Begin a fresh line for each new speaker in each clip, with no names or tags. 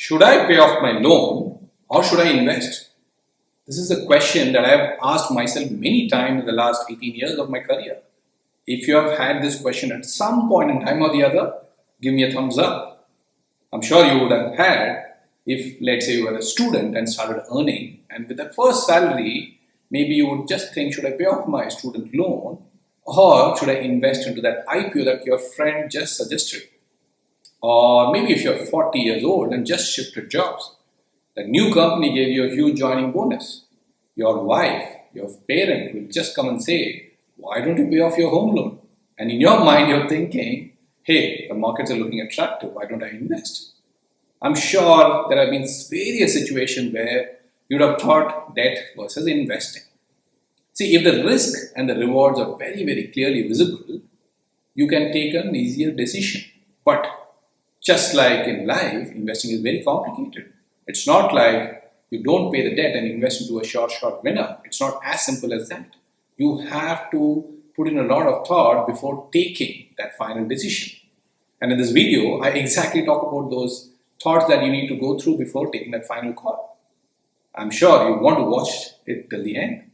Should I pay off my loan or should I invest? This is a question that I have asked myself many times in the last 18 years of my career. If you have had this question at some point in time or the other, give me a thumbs up. I'm sure you would have had if, let's say, you were a student and started earning, and with that first salary, maybe you would just think, should I pay off my student loan or should I invest into that IPO that your friend just suggested? Or maybe if you're 40 years old and just shifted jobs, the new company gave you a huge joining bonus. Your wife, your parent will just come and say, why don't you pay off your home loan? And in your mind, you're thinking, hey, the markets are looking attractive. Why don't I invest? I'm sure there have been various situations where you'd have thought debt versus investing. See, if the risk and the rewards are very, very clearly visible, you can take an easier decision. But just like in life, investing is very complicated. It's not like you don't pay the debt and invest into a short winner. It's not as simple as that. You have to put in a lot of thought before taking that final decision. And in this video, I exactly talk about those thoughts that you need to go through before taking that final call. I'm sure you want to watch it till the end.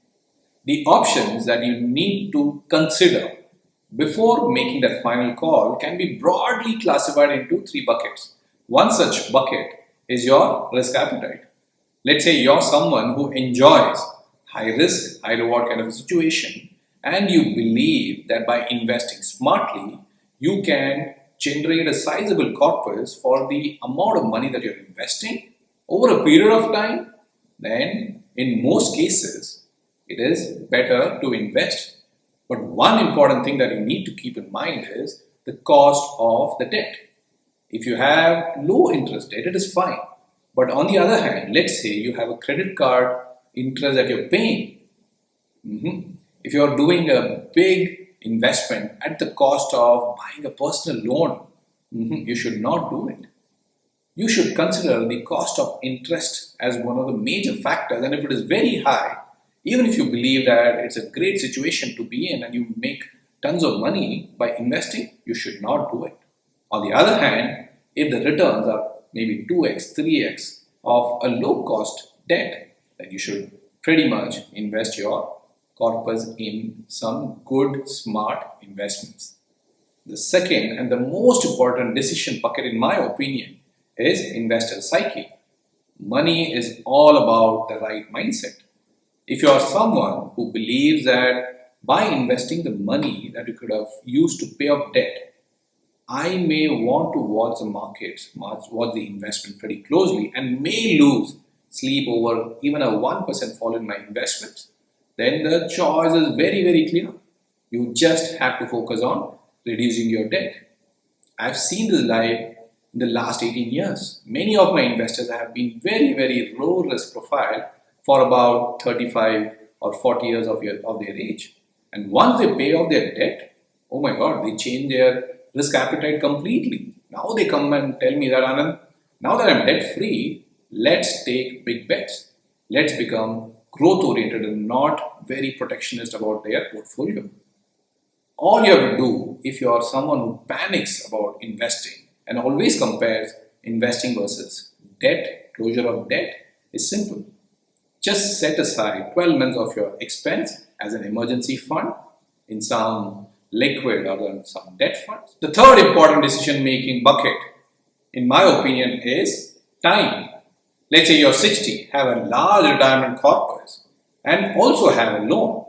The options that you need to consider before making that final call can be broadly classified into three buckets. One such bucket is your risk appetite. Let's say you're someone who enjoys high risk, high reward kind of a situation, and you believe that by investing smartly, you can generate a sizable corpus for the amount of money that you're investing over a period of time. Then in most cases, it is better to invest. But one important thing that you need to keep in mind is the cost of the debt. If you have low interest debt, it is fine. But on the other hand, let's say you have a credit card interest that you're paying. If you're doing a big investment at the cost of buying a personal loan, you should not do it. You should consider the cost of interest as one of the major factors, and if it is very high, even if you believe that it's a great situation to be in and you make tons of money by investing, you should not do it. On the other hand, if the returns are maybe 2x, 3x of a low cost debt, then you should pretty much invest your corpus in some good, smart investments. The second and the most important decision bucket, in my opinion, is investor psyche. Money is all about the right mindset. If you are someone who believes that by investing the money that you could have used to pay off debt, I may want to watch the markets, watch the investment pretty closely and may lose sleep over even a 1% fall in my investments, then the choice is very, very clear. You just have to focus on reducing your debt. I've seen this live in the last 18 years. Many of my investors have been very, very low risk profile for about 35 or 40 years of their age. And once they pay off their debt, oh my God, they change their risk appetite completely. Now they come and tell me that, Anand, now that I'm debt free, let's take big bets. Let's become growth oriented and not very protectionist about their portfolio. All you have to do, if you are someone who panics about investing and always compares investing versus debt, closure of debt, is simple. Just set aside 12 months of your expense as an emergency fund in some liquid or in some debt funds. The third important decision making bucket, in my opinion, is time. Let's say you're 60, have a large retirement corpus, and also have a loan.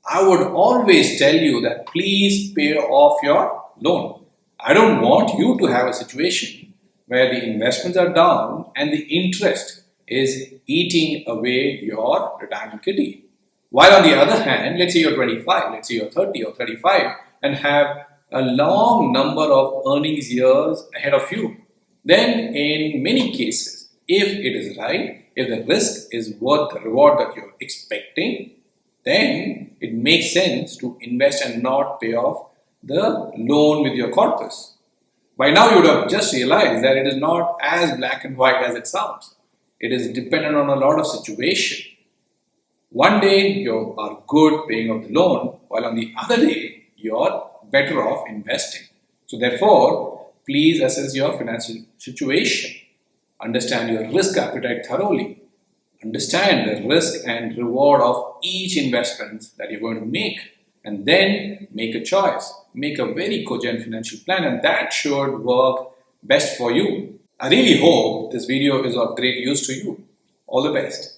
I would always tell you that please pay off your loan. I don't want you to have a situation where the investments are down and the interest is eating away your retirement kitty. While on the other hand, let's say you're 25, let's say you're 30 or 35 and have a long number of earnings years ahead of you, then in many cases, if it is right, if the risk is worth the reward that you're expecting, then it makes sense to invest and not pay off the loan with your corpus. By now, you would have just realized that it is not as black and white as it sounds. It is dependent on a lot of situation. One day you are good paying off the loan, while on the other day you are better off investing. So therefore, please assess your financial situation. understand your risk appetite thoroughly, understand the risk and reward of each investment that you're going to make, and then make a choice. Make a very cogent financial plan, and that should work best for you. I really hope this video is of great use to you. All the best.